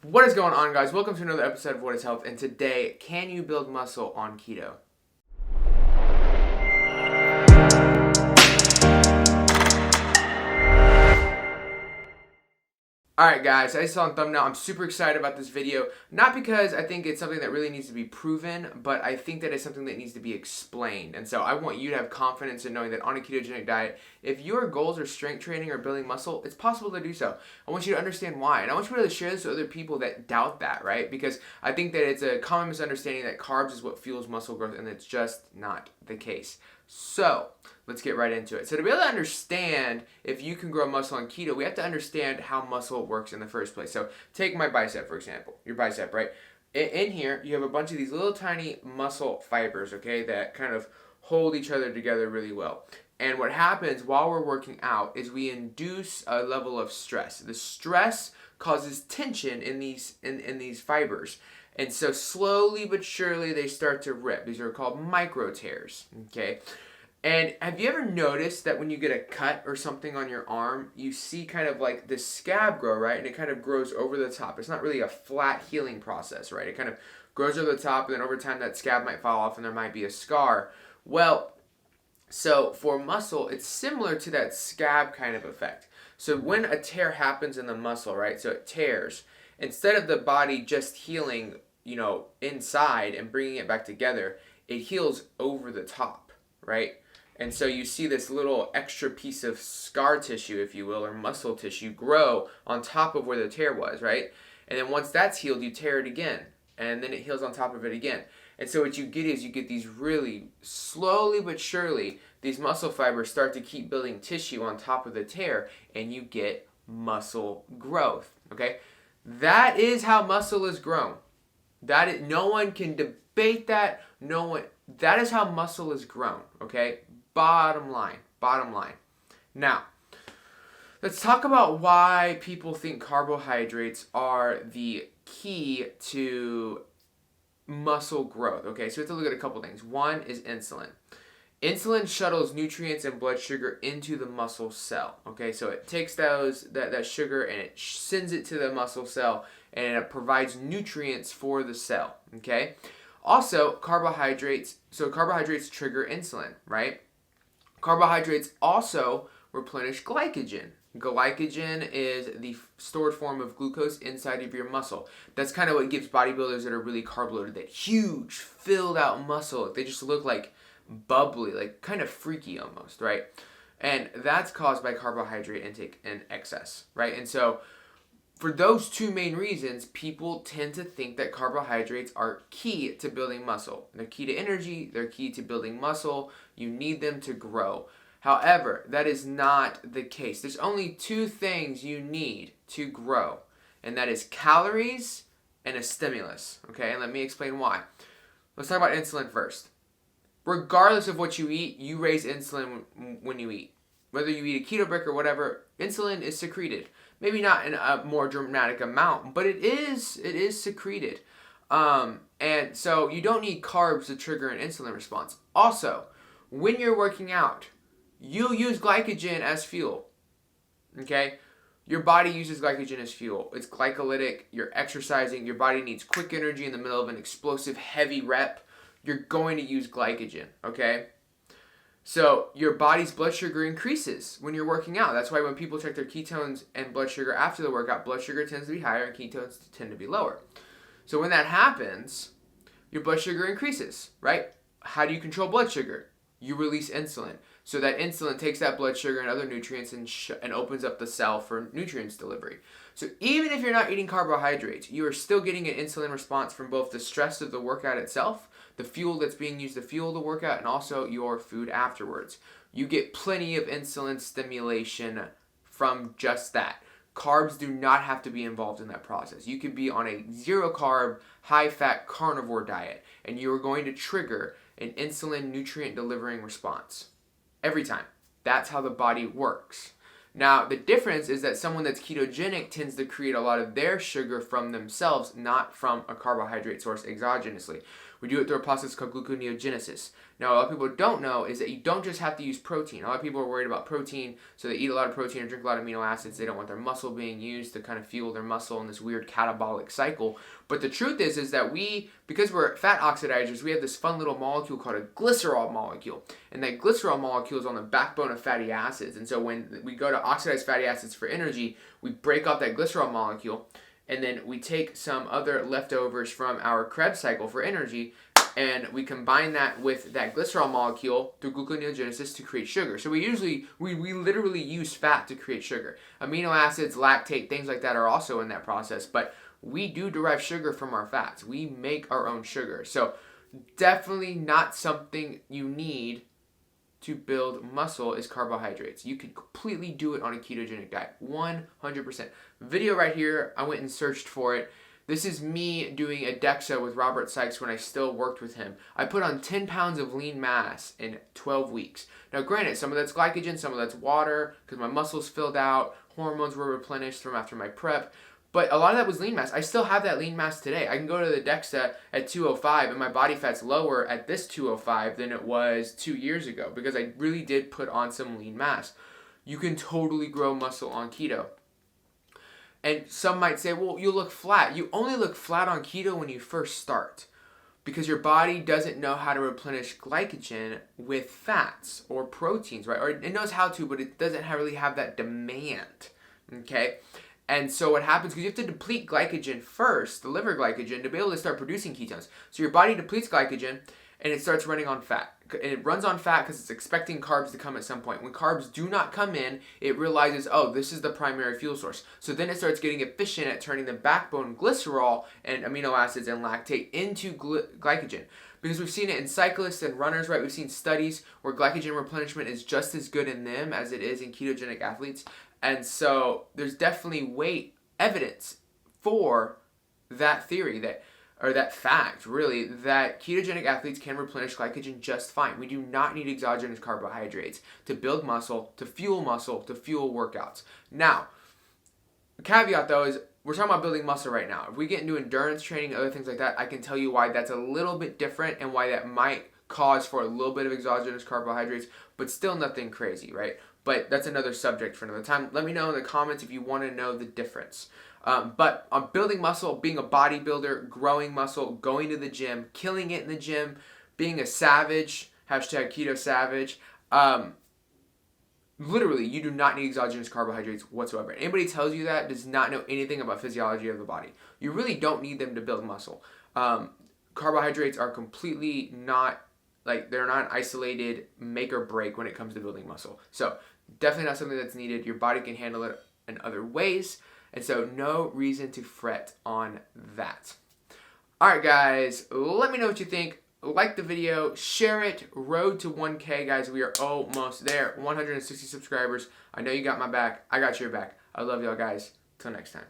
What is going on, guys? Welcome to another episode of What is Health, and today, can you build muscle on keto? Alright guys, as I saw in the thumbnail, I'm super excited about this video, not because I think it's something that really needs to be proven, but I think that it's something that needs to be explained. And so I want you to have confidence in knowing that on a ketogenic diet, if your goals are strength training or building muscle, it's possible to do so. I want you to understand why, and I want you to really share this with other people that doubt that, right? Because I think that it's a common misunderstanding that carbs is what fuels muscle growth, and it's just not the case. So, let's get right into it. So to be able to understand if you can grow muscle on keto, we have to understand how muscle works in the first place. So take my bicep, for example. Your bicep, right? In here, you have a bunch of these little tiny muscle fibers, okay, that kind of hold each other together really well. And what happens while we're working out is we induce a level of stress. The stress causes tension in these fibers. And so slowly but surely they start to rip. These are called micro tears, okay? And have you ever noticed that when you get a cut or something on your arm, you see kind of like this scab grow, right? And it kind of grows over the top. It's not really a flat healing process, right? It kind of grows over the top, and then over time that scab might fall off and there might be a scar. Well, so for muscle, it's similar to that scab kind of effect. So when a tear happens in the muscle, right? So it tears. Instead of the body just healing, inside and bringing it back together, it heals over the top, right? And so you see this little extra piece of scar tissue, if you will, or muscle tissue grow on top of where the tear was, right? And then once that's healed, you tear it again, and then it heals on top of it again. And so what you get is you get these really slowly but surely, these muscle fibers start to keep building tissue on top of the tear, and you get muscle growth, okay? That is how muscle is grown. No one can debate that. That is how muscle is grown, okay? Bottom line. Now, let's talk about why people think carbohydrates are the key to muscle growth, okay? So we have to look at a couple things. One is insulin. Insulin shuttles nutrients and blood sugar into the muscle cell, okay? So it takes that sugar and it sends it to the muscle cell, and it provides nutrients for the cell, okay? Also, carbohydrates trigger insulin, right? Carbohydrates also replenish glycogen. Glycogen is the stored form of glucose inside of your muscle. That's kind of what gives bodybuilders that are really carb loaded that huge, filled out muscle. They just look like bubbly, like kind of freaky almost, right? And that's caused by carbohydrate intake in excess, right? And so for those two main reasons, people tend to think that carbohydrates are key to building muscle. They're key to energy, they're key to building muscle. You need them to grow. However, that is not the case. There's only two things you need to grow, and that is calories and a stimulus, okay? And let me explain why. Let's talk about insulin first. Regardless of what you eat, you raise insulin when you eat. Whether you eat a keto brick or whatever, insulin is secreted. Maybe not in a more dramatic amount, but it is secreted. And so you don't need carbs to trigger an insulin response. Also, when you're working out, you'll use glycogen as fuel. Okay? Your body uses glycogen as fuel. It's glycolytic. You're exercising. Your body needs quick energy in the middle of an explosive, heavy rep. You're going to use glycogen, okay? So your body's blood sugar increases when you're working out. That's why when people check their ketones and blood sugar after the workout, blood sugar tends to be higher and ketones tend to be lower. So when that happens, your blood sugar increases, right? How do you control blood sugar? You release insulin. So that insulin takes that blood sugar and other nutrients and opens up the cell for nutrients delivery. So even if you're not eating carbohydrates, you are still getting an insulin response from both the stress of the workout itself, the fuel that's being used to fuel the workout, and also your food afterwards. You get plenty of insulin stimulation from just that. Carbs do not have to be involved in that process. You could be on a zero carb, high fat carnivore diet, and you are going to trigger an insulin nutrient delivering response every time. That's how the body works. Now, the difference is that someone that's ketogenic tends to create a lot of their sugar from themselves, not from a carbohydrate source exogenously. We do it through a process called gluconeogenesis. Now, a lot of people don't know is that you don't just have to use protein. A lot of people are worried about protein, so they eat a lot of protein or drink a lot of amino acids. They don't want their muscle being used to kind of fuel their muscle in this weird catabolic cycle. But the truth is that because we're fat oxidizers, we have this fun little molecule called a glycerol molecule. And that glycerol molecule is on the backbone of fatty acids. And so when we go to oxidize fatty acids for energy, we break off that glycerol molecule, and then we take some other leftovers from our Krebs cycle for energy, and we combine that with that glycerol molecule through gluconeogenesis to create sugar. So we literally use fat to create sugar. Amino acids, lactate, things like that are also in that process, but we do derive sugar from our fats. We make our own sugar. So definitely not something you need to build muscle is carbohydrates. You can completely do it on a ketogenic diet, 100%. Video right here, I went and searched for it. This is me doing a DEXA with Robert Sykes when I still worked with him. I put on 10 pounds of lean mass in 12 weeks. Now granted, some of that's glycogen, some of that's water, because my muscles filled out, hormones were replenished from after my prep, but a lot of that was lean mass. I still have that lean mass today. I can go to the DEXA at 205 and my body fat's lower at this 205 than it was 2 years ago because I really did put on some lean mass. You can totally grow muscle on keto. And some might say, well, you look flat. You only look flat on keto when you first start because your body doesn't know how to replenish glycogen with fats or proteins, right? Or it knows how to, but it doesn't really have that demand, okay? And so what happens, because you have to deplete glycogen first, the liver glycogen, to be able to start producing ketones. So your body depletes glycogen and it starts running on fat. And it runs on fat because it's expecting carbs to come at some point. When carbs do not come in, it realizes, oh, this is the primary fuel source. So then it starts getting efficient at turning the backbone glycerol and amino acids and lactate into glycogen. Because we've seen it in cyclists and runners, right? We've seen studies where glycogen replenishment is just as good in them as it is in ketogenic athletes. And so there's definitely evidence for that theory that fact, really, that ketogenic athletes can replenish glycogen just fine. We do not need exogenous carbohydrates to build muscle, to fuel workouts. Now, the caveat though is we're talking about building muscle right now. If we get into endurance training, other things like that, I can tell you why that's a little bit different and why that might cause for a little bit of exogenous carbohydrates, but still nothing crazy, right? But that's another subject for another time. Let me know in the comments if you want to know the difference. But on building muscle, being a bodybuilder, growing muscle, going to the gym, killing it in the gym, being a savage, #keto savage, literally, you do not need exogenous carbohydrates whatsoever. Anybody tells you that does not know anything about physiology of the body. You really don't need them to build muscle. Carbohydrates are completely not, they're not an isolated make or break when it comes to building muscle. So definitely not something that's needed. Your body can handle it in other ways. And so no reason to fret on that. All right, guys, let me know what you think. Like the video, share it. Road to 1K, guys. We are almost there. 160 subscribers. I know you got my back. I got your back. I love y'all, guys. Till next time.